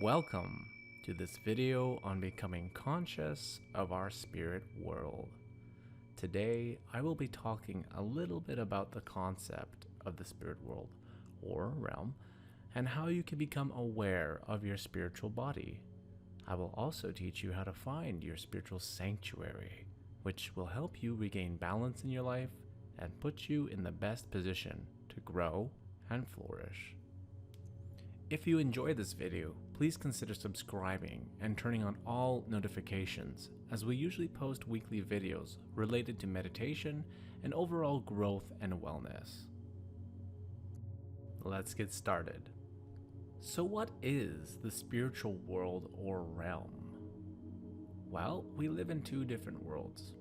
Welcome to this video on becoming conscious of our spirit world. Today, I will be talking a little bit about the concept of the spirit world or realm and how you can become aware of your spiritual body. I will also teach you how to find your spiritual sanctuary, which will help you regain balance in your life and put you in the best position to grow and flourish. If you enjoyed this video, please consider subscribing and turning on all notifications, as we usually post weekly videos related to meditation and overall growth and wellness. Let's get started. So what is the spiritual world or realm? Well, we live in two different worlds.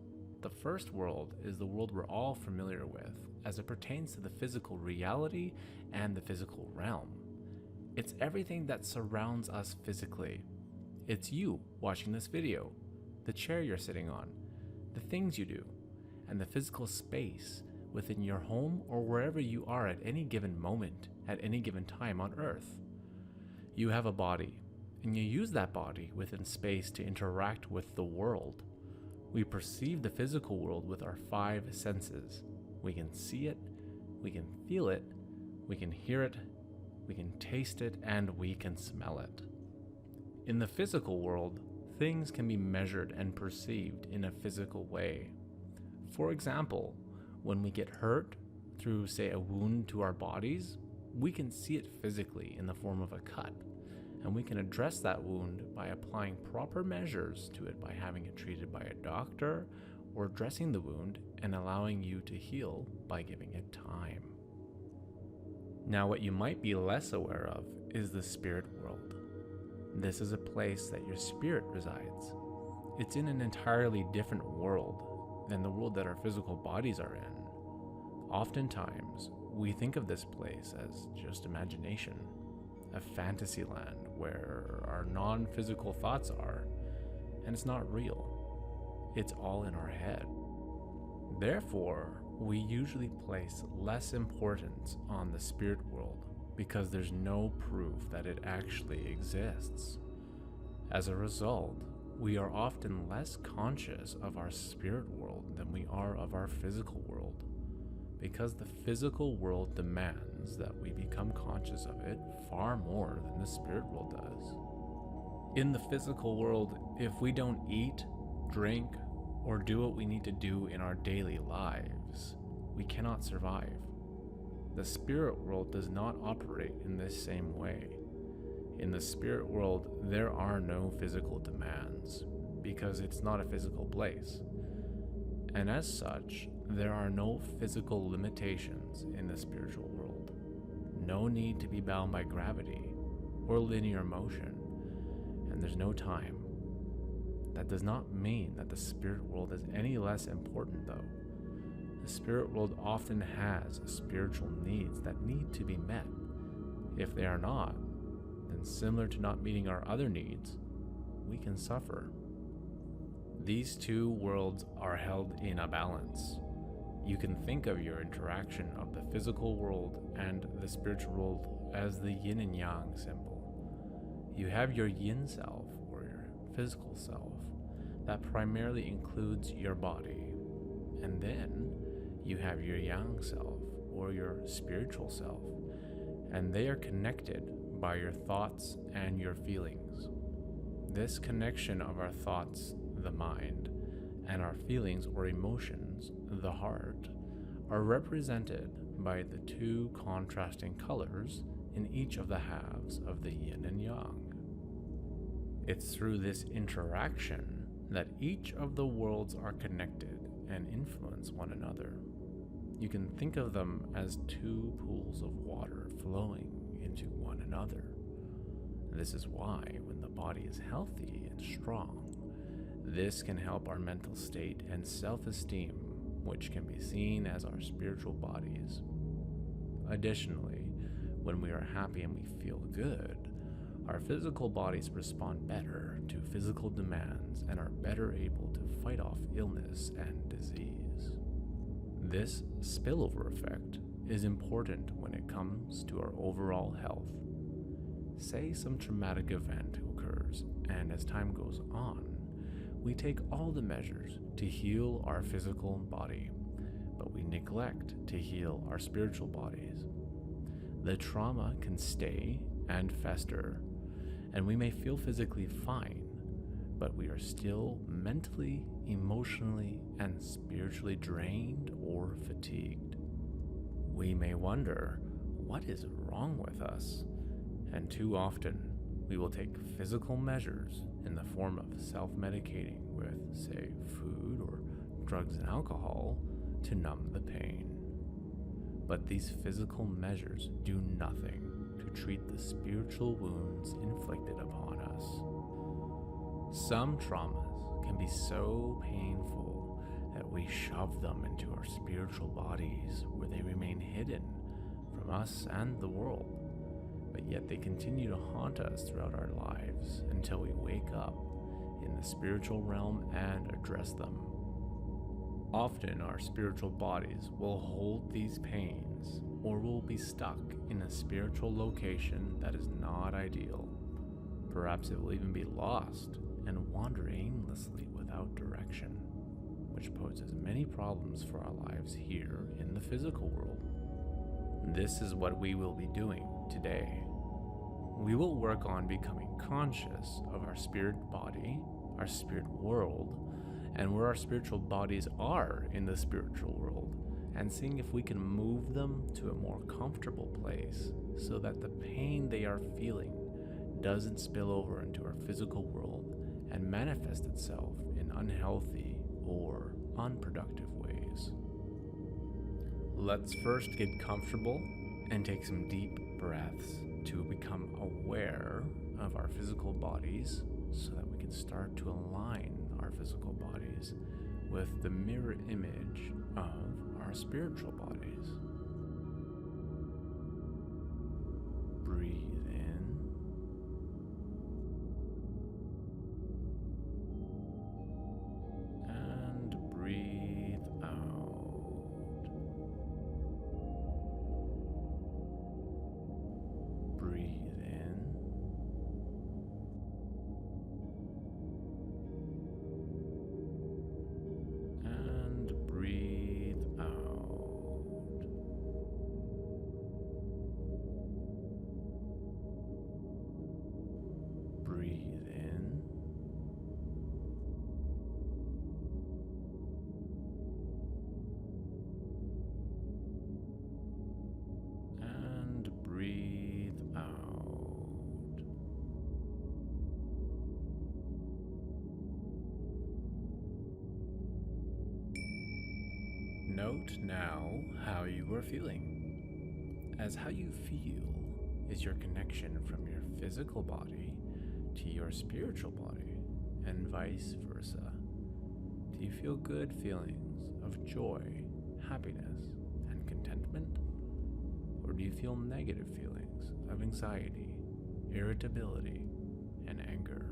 The first world is the world we're all familiar with as it pertains to the physical reality and the physical realm. It's everything that surrounds us physically. It's you watching this video, the chair you're sitting on, the things you do, and the physical space within your home or wherever you are at any given moment, at any given time on Earth. You have a body, and you use that body within space to interact with the world. We perceive the physical world with our five senses. We can see it, we can feel it, we can hear it, we can taste it, and we can smell it. In the physical world, things can be measured and perceived in a physical way. For example, when we get hurt through, say, a wound to our bodies, we can see it physically in the form of a cut, and we can address that wound by applying proper measures to it by having it treated by a doctor or dressing the wound and allowing you to heal by giving it time. Now, what you might be less aware of is the spirit world. This is a place that your spirit resides. It's in an entirely different world than the world that our physical bodies are in. Oftentimes, we think of this place as just imagination, a fantasy land where our non-physical thoughts are, and it's not real. It's all in our head. Therefore, we usually place less importance on the spirit world because there's no proof that it actually exists. As a result, we are often less conscious of our spirit world than we are of our physical world, because the physical world demands that we become conscious of it far more than the spirit world does. In the physical world, if we don't eat, drink, or do what we need to do in our daily lives, we cannot survive. The spirit world does not operate in this same way. In the spirit world, there are no physical demands because it's not a physical place. And as such, there are no physical limitations in the spiritual world. No need to be bound by gravity or linear motion, and there's no time. That does not mean that the spirit world is any less important, though. The spirit world often has spiritual needs that need to be met. If they are not, then similar to not meeting our other needs, we can suffer. These two worlds are held in a balance. You can think of your interaction of the physical world and the spiritual world as the yin and yang symbol. You have your yin self, or your physical self, that primarily includes your body. And then you have your yang self, or your spiritual self, and they are connected by your thoughts and your feelings. This connection of our thoughts, the mind, and our feelings or emotions, the heart, are represented by the two contrasting colors in each of the halves of the yin and yang. It's through this interaction that each of the worlds are connected and influence one another. You can think of them as two pools of water flowing into one another. This is why when the body is healthy and strong, this can help our mental state and self-esteem, which can be seen as our spiritual bodies. Additionally, when we are happy and we feel good, our physical bodies respond better to physical demands and are better able to fight off illness and disease. This spillover effect is important when it comes to our overall health. Say some traumatic event occurs, and as time goes on, we take all the measures to heal our physical body, but we neglect to heal our spiritual bodies. The trauma can stay and fester, and we may feel physically fine, but we are still mentally, emotionally, and spiritually drained or fatigued. We may wonder, what is wrong with us? And too often, we will take physical measures in the form of self-medicating with, say, food or drugs and alcohol to numb the pain. But these physical measures do nothing to treat the spiritual wounds inflicted upon us. Some traumas can be so painful that we shove them into our spiritual bodies where they remain hidden from us and the world. But yet they continue to haunt us throughout our lives until we wake up in the spiritual realm and address them. Often our spiritual bodies will hold these pains, or will be stuck in a spiritual location that is not ideal. Perhaps it will even be lost and wander aimlessly without direction, which poses many problems for our lives here in the physical world. This is what we will be doing today. We will work on becoming conscious of our spirit body, our spirit world, and where our spiritual bodies are in the spiritual world, and seeing if we can move them to a more comfortable place so that the pain they are feeling doesn't spill over into our physical world and manifest itself in unhealthy or unproductive ways. Let's first get comfortable and take some deep breaths to become aware of our physical bodies so that we can start to align our physical bodies with the mirror image of our spiritual bodies. Breathe in and breathe out. Breathe in and breathe out. Breathe in and breathe out. Note now how you are feeling, as how you feel is your connection from your physical body to your spiritual body, and vice versa. Do you feel good feelings of joy, happiness, and contentment? Or do you feel negative feelings of anxiety, irritability, and anger?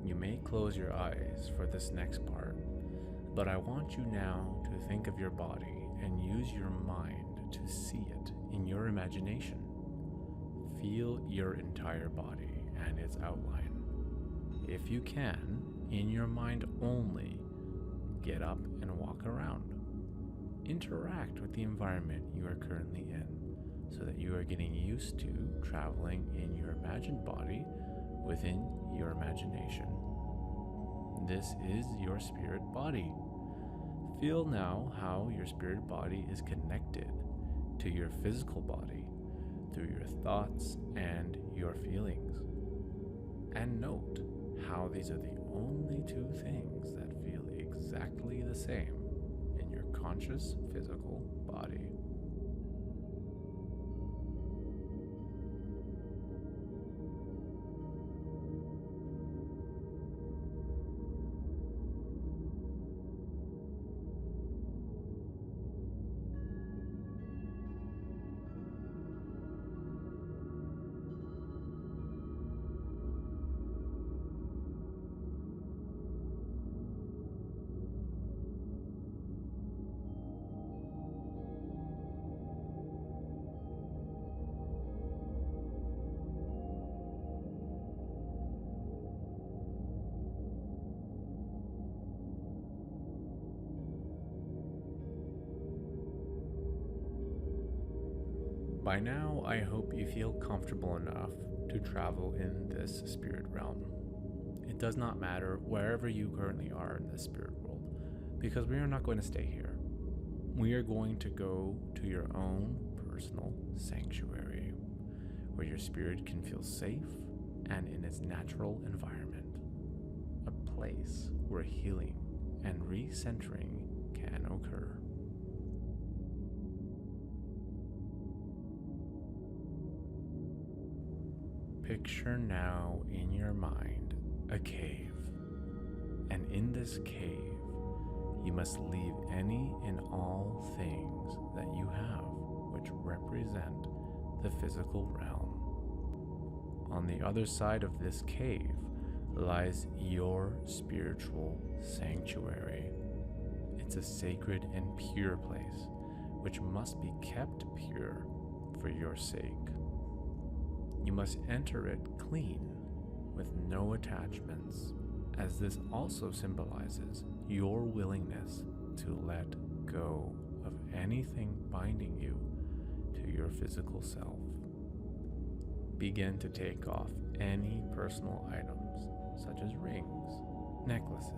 You may close your eyes for this next part, but I want you now to think of your body and use your mind to see it in your imagination. Feel your entire body and its outline. If you can, in your mind only, get up and walk around. Interact with the environment you are currently in so that you are getting used to traveling in your imagined body within your imagination. This is your spirit body. Feel now how your spirit body is connected to your physical body through your thoughts and your feelings. And note how these are the only two things that feel exactly the same in your conscious physical body. By now, I hope you feel comfortable enough to travel in this spirit realm. It does not matter wherever you currently are in this spirit world, because we are not going to stay here. We are going to go to your own personal sanctuary, where your spirit can feel safe and in its natural environment. A place where healing and recentering can occur. Picture now in your mind a cave, and in this cave you must leave any and all things that you have which represent the physical realm. On the other side of this cave lies your spiritual sanctuary. It's a sacred and pure place which must be kept pure for your sake. You must enter it clean, with no attachments, as this also symbolizes your willingness to let go of anything binding you to your physical self. Begin to take off any personal items, such as rings, necklaces,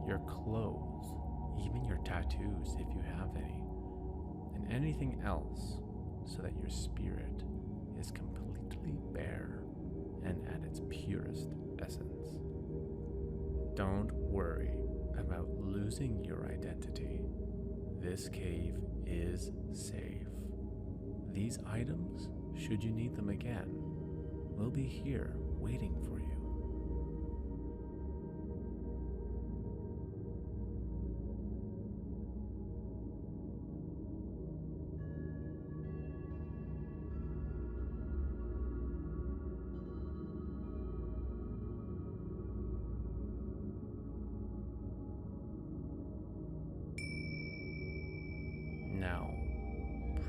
your clothes, even your tattoos if you have any, and anything else, so that your spirit is completely bare and at its purest essence. Don't worry about losing your identity. This cave is safe. These items, should you need them again, will be here waiting for you. Now,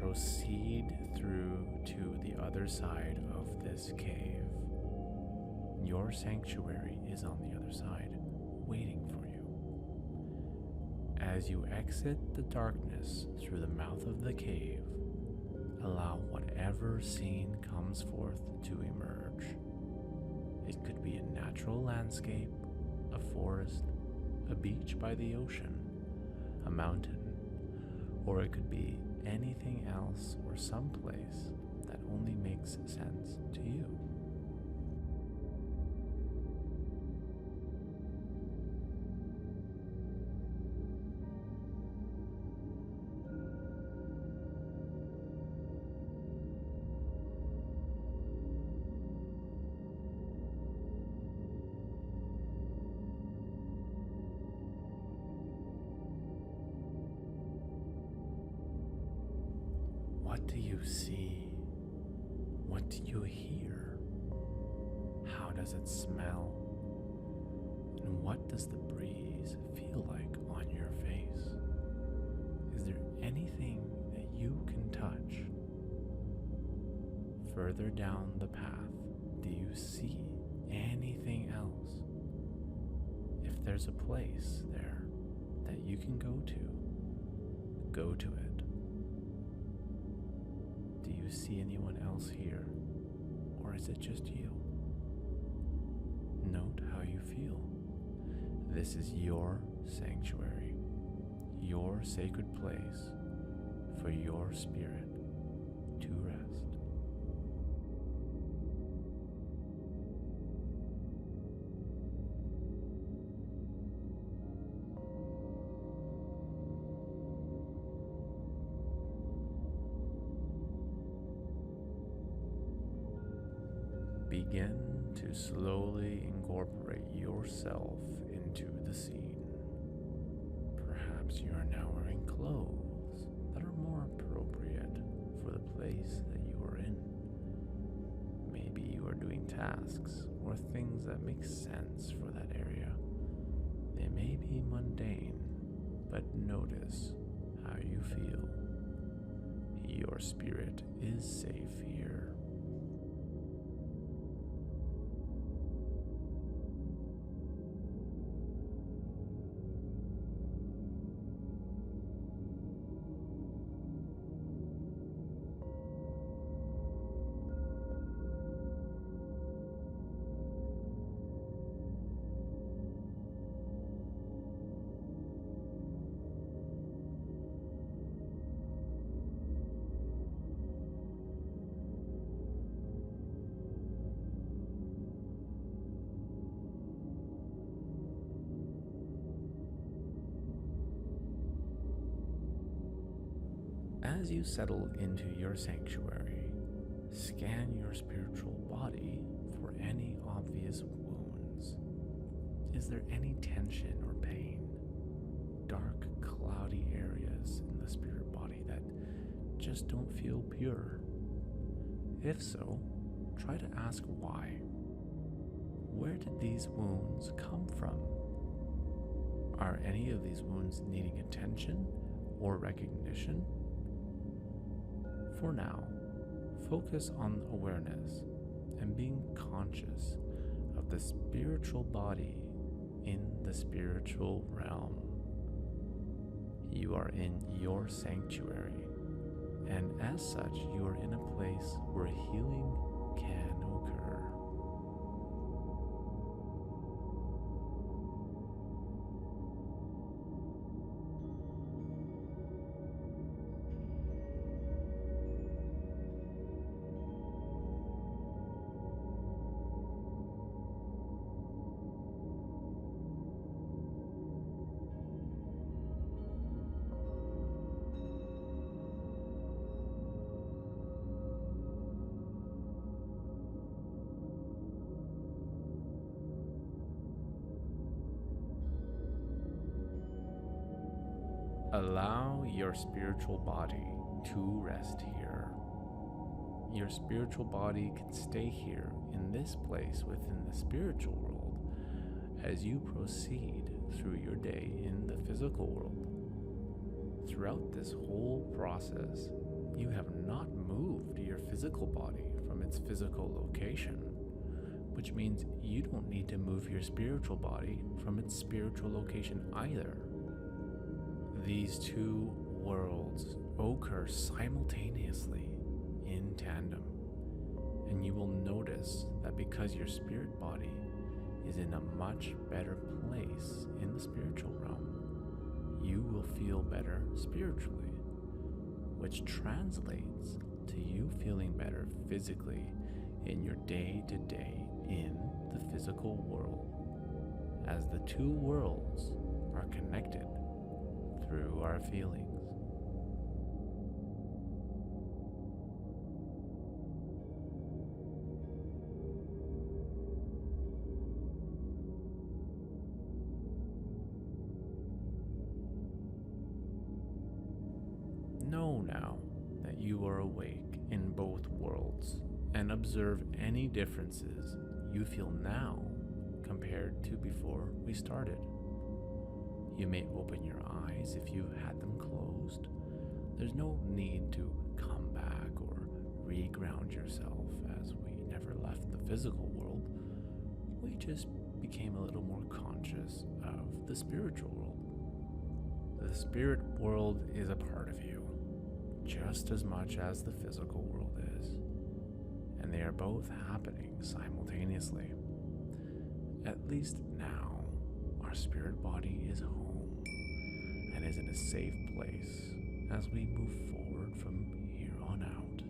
proceed through to the other side of this cave. Your sanctuary is on the other side, waiting for you. As you exit the darkness through the mouth of the cave, allow whatever scene comes forth to emerge. It could be a natural landscape, a forest, a beach by the ocean, a mountain, or it could be anything else or someplace that only makes sense to you. What do you see? What do you hear? How does it smell? And what does the breeze feel like on your face? Is there anything that you can touch? Further down the path, do you see anything else? If there's a place there that you can go to it. Do you see anyone else here, or is it just you? Note how you feel. This is your sanctuary, your sacred place for your spirit to rest. Begin to slowly incorporate yourself into the scene. Perhaps you are now wearing clothes that are more appropriate for the place that you are in. Maybe you are doing tasks or things that make sense for that area. They may be mundane, but notice how you feel. Your spirit is safe here. As you settle into your sanctuary, scan your spiritual body for any obvious wounds. Is there any tension or pain? Dark, cloudy areas in the spirit body that just don't feel pure? If so, try to ask why. Where did these wounds come from? Are any of these wounds needing attention or recognition? For now, focus on awareness and being conscious of the spiritual body in the spiritual realm. You are in your sanctuary, and as such, you are in a place where healing can occur. Allow your spiritual body to rest here. Your spiritual body can stay here in this place within the spiritual world as you proceed through your day in the physical world. Throughout this whole process, you have not moved your physical body from its physical location, which means you don't need to move your spiritual body from its spiritual location either. These two worlds occur simultaneously in tandem, and you will notice that because your spirit body is in a much better place in the spiritual realm, you will feel better spiritually, which translates to you feeling better physically in your day-to-day in the physical world, as the two worlds are connected through our feelings. Know now that you are awake in both worlds, and observe any differences you feel now compared to before we started. You may open your eyes if you had them closed. There's no need to come back or re-ground yourself, as we never left the physical world. We just became a little more conscious of the spiritual world. The spirit world is a part of you, just as much as the physical world is, and they are both happening simultaneously. At least now, our spirit body is home and is in a safe place as we move forward from here on out.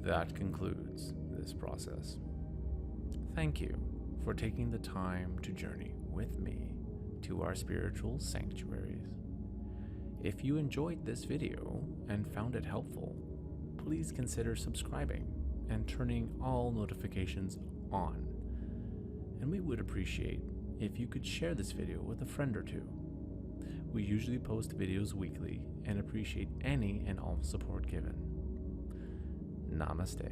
That concludes this process. Thank you for taking the time to journey with me to our spiritual sanctuaries. If you enjoyed this video and found it helpful, please consider subscribing and turning all notifications on. And we would appreciate if you could share this video with a friend or two. We usually post videos weekly and appreciate any and all support given. Namaste.